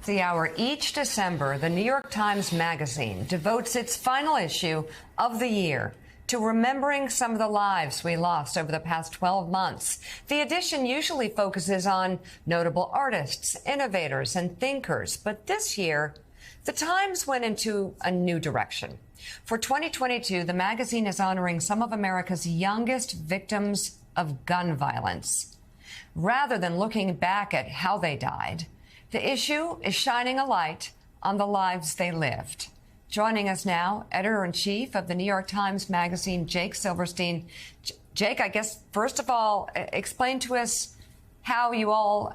The hour each December, the New York Times Magazine devotes its final issue of the year to remembering some of the lives we lost over the past 12 months. The edition usually focuses on notable artists, innovators, and thinkers. But this year, the Times went into a new direction. For 2022, the magazine is honoring some of America's youngest victims of gun violence. Rather than looking back at how they died, the issue is shining a light on the lives they lived. Joining us now, editor-in-chief of the New York Times Magazine, Jake Silverstein. Jake, I guess, first of all, explain to us how you all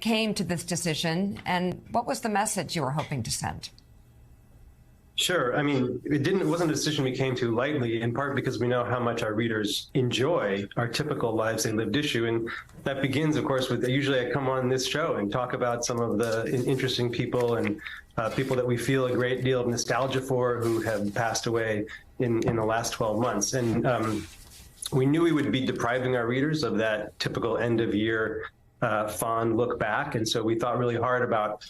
came to this decision and what was the message you were hoping to send? Sure. I mean, it wasn't a decision we came to lightly, in part because we know how much our readers enjoy our typical lives they lived issue. And that begins, of course, with usually I come on this show and talk about some of the interesting people and people that we feel a great deal of nostalgia for who have passed away in the last 12 months. And we knew we would be depriving our readers of that typical end of year fond look back. And so we thought really hard about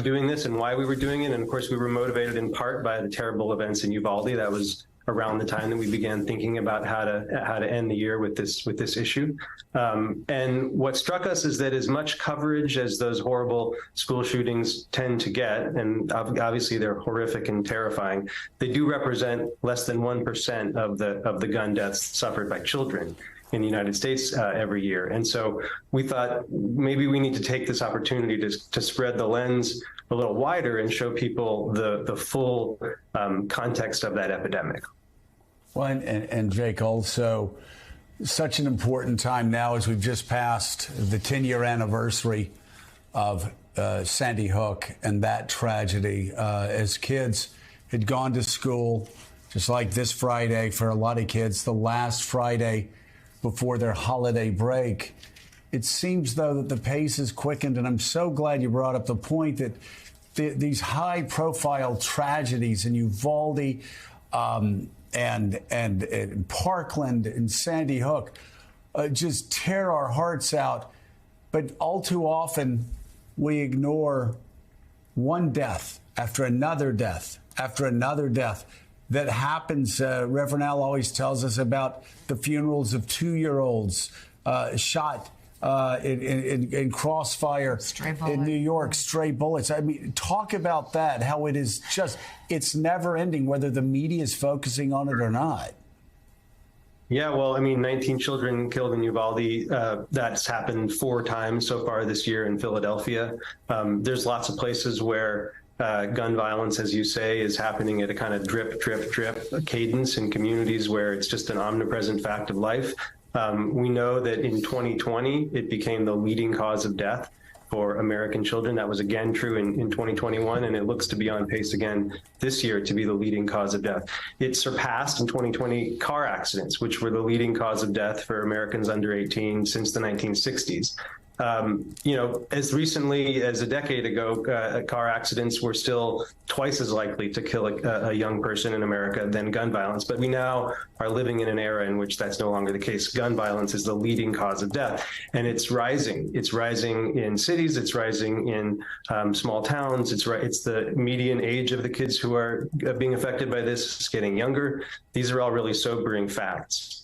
doing this and why we were doing it. And of course, we were motivated in part by the terrible events in Uvalde. That was around the time that we began thinking about how to end the year with this issue. And what struck us is that as much coverage as those horrible school shootings tend to get, and obviously they're horrific and terrifying, they do represent less than 1% of the gun deaths suffered by children in the United States every year. And so we thought maybe we need to take this opportunity to spread the lens a little wider and show people the full context of that epidemic. Well, and Jake, also such an important time now as we've just passed the 10-year anniversary of Sandy Hook and that tragedy. As kids had gone to school, just like this Friday for a lot of kids, the last Friday before their holiday break, it seems, though, that the pace has quickened. And I'm so glad you brought up the point that these high-profile tragedies in Uvalde and Parkland and Sandy Hook just tear our hearts out. But all too often, we ignore one death after another death after another death that happens. Reverend Al always tells us about the funerals of 2-year-olds shot in crossfire in New York, stray bullets. I mean, talk about that, how it is just, it's never ending, whether the media is focusing on it or not. Yeah, well, I mean, 19 children killed in Uvalde. That's happened 4 times so far this year in Philadelphia. There's lots of places where gun violence, as you say, is happening at a kind of drip, drip, drip cadence in communities where it's just an omnipresent fact of life. We know that in 2020, it became the leading cause of death for American children. That was again true in 2021, and it looks to be on pace again this year to be the leading cause of death. It surpassed in 2020 car accidents, which were the leading cause of death for Americans under 18 since the 1960s. As recently as a decade ago, car accidents were still twice as likely to kill a young person in America than gun violence. But we now are living in an era in which that's no longer the case. Gun violence is the leading cause of death, and it's rising. It's rising in cities. It's rising in small towns. It's the median age of the kids who are being affected by this is getting younger. These are all really sobering facts.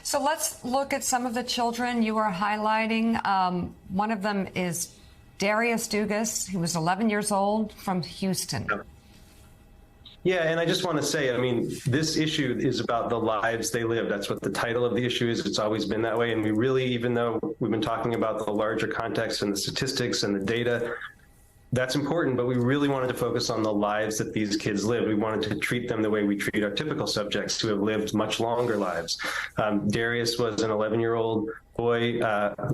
So let's look at some of the children you are highlighting. One of them is Darius Dugas. He was 11 years old, from Houston. Yeah, and I just want to say, I mean, this issue is about the lives they live. That's what the title of the issue is. It's always been that way. And we really, even though we've been talking about the larger context and the statistics and the data, that's important, but we really wanted to focus on the lives that these kids lived. We wanted to treat them the way we treat our typical subjects who have lived much longer lives. Darius was an 11-year-old boy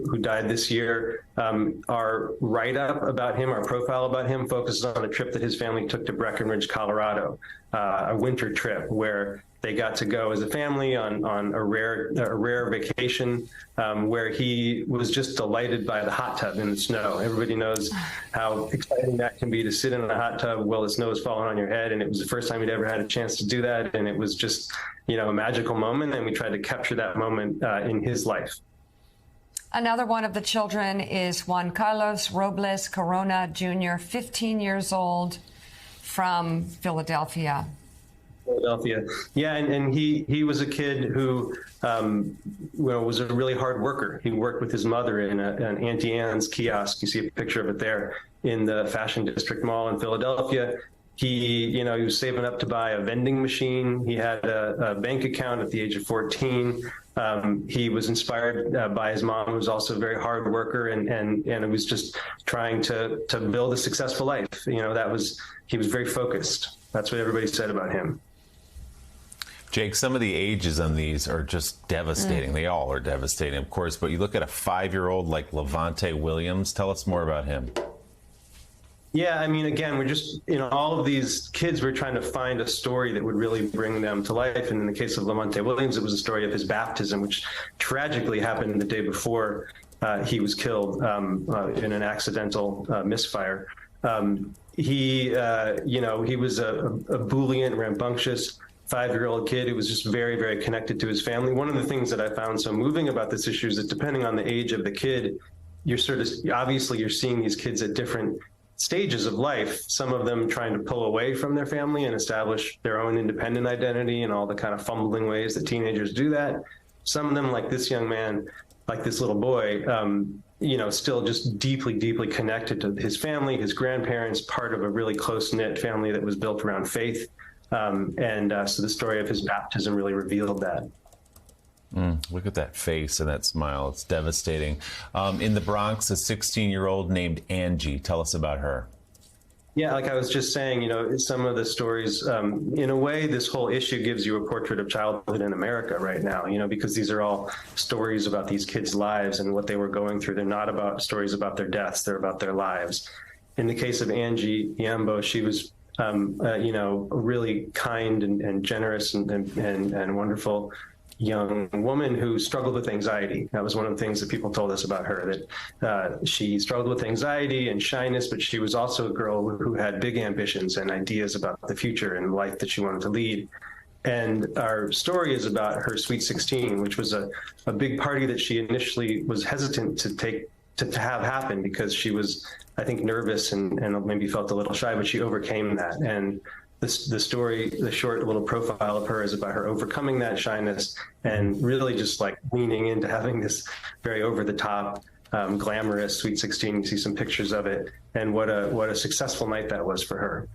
who died this year. Our write-up about him, our profile about him, focuses on a trip that his family took to Breckenridge, Colorado, a winter trip where they got to go as a family on a rare vacation where he was just delighted by the hot tub in the snow. Everybody knows how exciting that can be to sit in a hot tub while the snow is falling on your head. And it was the first time he'd ever had a chance to do that. And it was just, a magical moment. And we tried to capture that moment in his life. Another one of the children is Juan Carlos Robles Corona Jr., 15 years old, from Philadelphia. Yeah, and he was a kid who was a really hard worker. He worked with his mother in an Auntie Anne's kiosk. You see a picture of it there in the Fashion District Mall in Philadelphia. He was saving up to buy a vending machine. He had a bank account at the age of 14. He was inspired by his mom, who was also a very hard worker, and it was just trying to build a successful life. He was very focused. That's what everybody said about him. Jake, some of the ages on these are just devastating. They all are devastating, of course, but you look at a 5-year-old like Levante Williams. Tell us more about him. Yeah, I mean, again, we're just, all of these kids, we're trying to find a story that would really bring them to life. And in the case of Levante Williams, it was a story of his baptism, which tragically happened the day before he was killed in an accidental misfire. He was a buoyant, rambunctious 5-year-old kid who was just very, very connected to his family. One of the things that I found so moving about this issue is that depending on the age of the kid, you're seeing these kids at different stages of life, some of them trying to pull away from their family and establish their own independent identity and all the kind of fumbling ways that teenagers do that. Some of them, like this young man, like this little boy, still just deeply, deeply connected to his family, his grandparents, part of a really close-knit family that was built around faith. So the story of his baptism really revealed that. Look at that face and that smile. It's devastating. In the Bronx, a 16-year-old named Angie. Tell us about her. Yeah, like I was just saying, some of the stories, in a way, this whole issue gives you a portrait of childhood in America right now, because these are all stories about these kids' lives and what they were going through. They're not about stories about their deaths. They're about their lives. In the case of Angie Yambo, she was a really kind and generous and wonderful young woman who struggled with anxiety. That was one of the things that people told us about her, that she struggled with anxiety and shyness, but she was also a girl who had big ambitions and ideas about the future and life that she wanted to lead. And our story is about her Sweet 16, which was a big party that she initially was hesitant to have happen because she was, I think, nervous and maybe felt a little shy, but she overcame that. And the story, the short little profile of her is about her overcoming that shyness and really just like leaning into having this very over the top, glamorous Sweet 16. You see some pictures of it, and what a successful night that was for her.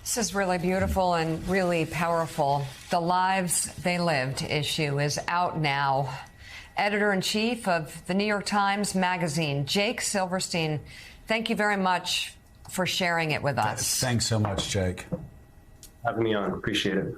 This is really beautiful and really powerful. The Lives They Lived issue is out now. Editor-in-Chief of the New York Times Magazine, Jake Silverstein, thank you very much for sharing it with us. Thanks so much, Jake. Having me on. Appreciate it.